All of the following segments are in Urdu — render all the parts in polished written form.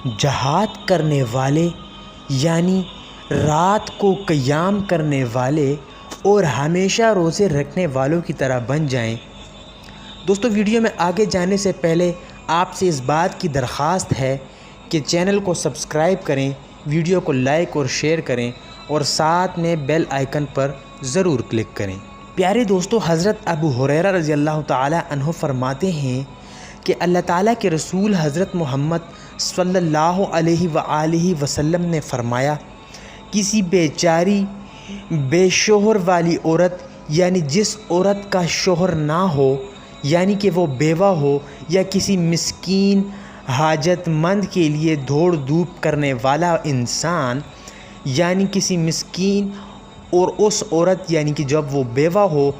جہاد کرنے والے یعنی رات کو قیام کرنے والے اور ہمیشہ روزے رکھنے والوں کی طرح بن جائیں۔ دوستو ویڈیو میں آگے جانے سے پہلے آپ سے اس بات کی درخواست ہے کہ چینل کو سبسکرائب کریں، ویڈیو کو لائک اور شیئر کریں اور ساتھ میں بیل آئیکن پر ضرور کلک کریں۔ پیارے دوستو، حضرت ابو ہریرہ رضی اللہ تعالی عنہ فرماتے ہیں کہ اللہ تعالیٰ کے رسول حضرت محمد صلی اللہ علیہ وآلہ وسلم نے فرمایا، کسی بیچاری بے شوہر والی عورت یعنی جس عورت کا شوہر نہ ہو یعنی کہ وہ بیوہ ہو، یا کسی مسکین حاجت مند کے لیے دوڑ دھوپ کرنے والا انسان یعنی کسی مسکین اور اس عورت یعنی کہ جب وہ بیوہ ہو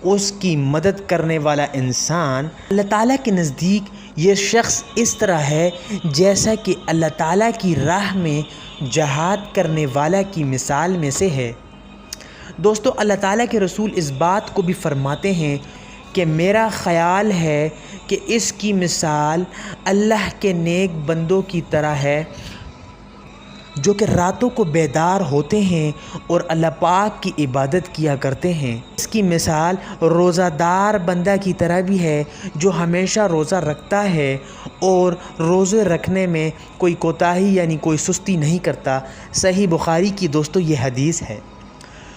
اس کی مدد کرنے والا انسان، اللہ تعالیٰ کے نزدیک یہ شخص اس طرح ہے جیسا کہ اللہ تعالیٰ کی راہ میں جہاد کرنے والا کی مثال میں سے ہے۔ دوستو اللہ تعالیٰ کے رسول اس بات کو بھی فرماتے ہیں کہ میرا خیال ہے کہ اس کی مثال اللہ کے نیک بندوں کی طرح ہے جو کہ راتوں کو بیدار ہوتے ہیں اور اللہ پاک کی عبادت کیا کرتے ہیں۔ اس کی مثال روزہ دار بندہ کی طرح بھی ہے جو ہمیشہ روزہ رکھتا ہے اور روزے رکھنے میں کوئی کوتاہی یعنی کوئی سستی نہیں کرتا۔ صحیح بخاری کی دوستو یہ حدیث ہے۔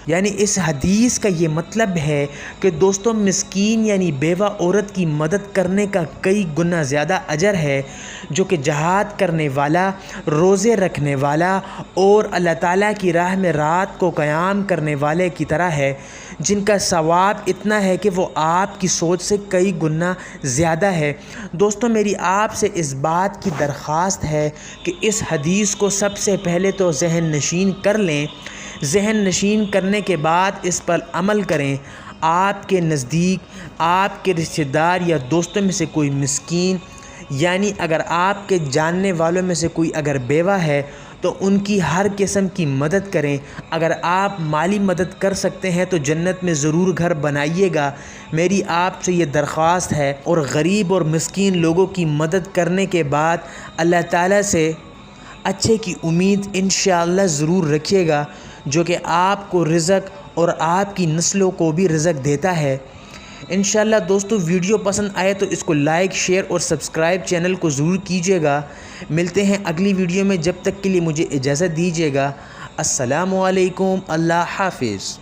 یعنی اس حدیث کا یہ مطلب ہے کہ دوستو مسکین یعنی بیوہ عورت کی مدد کرنے کا کئی گنا زیادہ اجر ہے جو کہ جہاد کرنے والا، روزے رکھنے والا اور اللہ تعالیٰ کی راہ میں رات کو قیام کرنے والے کی طرح ہے، جن کا ثواب اتنا ہے کہ وہ آپ کی سوچ سے کئی گنا زیادہ ہے۔ دوستو میری آپ سے اس بات کی درخواست ہے کہ اس حدیث کو سب سے پہلے تو ذہن نشین کر لیں، ذہن نشین کرنے کے بعد اس پر عمل کریں۔ آپ کے نزدیک آپ کے رشتہ دار یا دوستوں میں سے کوئی مسکین یعنی اگر آپ کے جاننے والوں میں سے کوئی اگر بیوہ ہے تو ان کی ہر قسم کی مدد کریں۔ اگر آپ مالی مدد کر سکتے ہیں تو جنت میں ضرور گھر بنائیے گا، میری آپ سے یہ درخواست ہے۔ اور غریب اور مسکین لوگوں کی مدد کرنے کے بعد اللہ تعالیٰ سے اچھے کی امید انشاءاللہ ضرور رکھیے گا جو کہ آپ کو رزق اور آپ کی نسلوں کو بھی رزق دیتا ہے۔ انشاءاللہ دوستو ویڈیو پسند آئے تو اس کو لائک، شیئر اور سبسکرائب چینل کو ضرور کیجیے گا۔ ملتے ہیں اگلی ویڈیو میں، جب تک کے لیے مجھے اجازت دیجیے گا۔ السلام علیکم، اللہ حافظ۔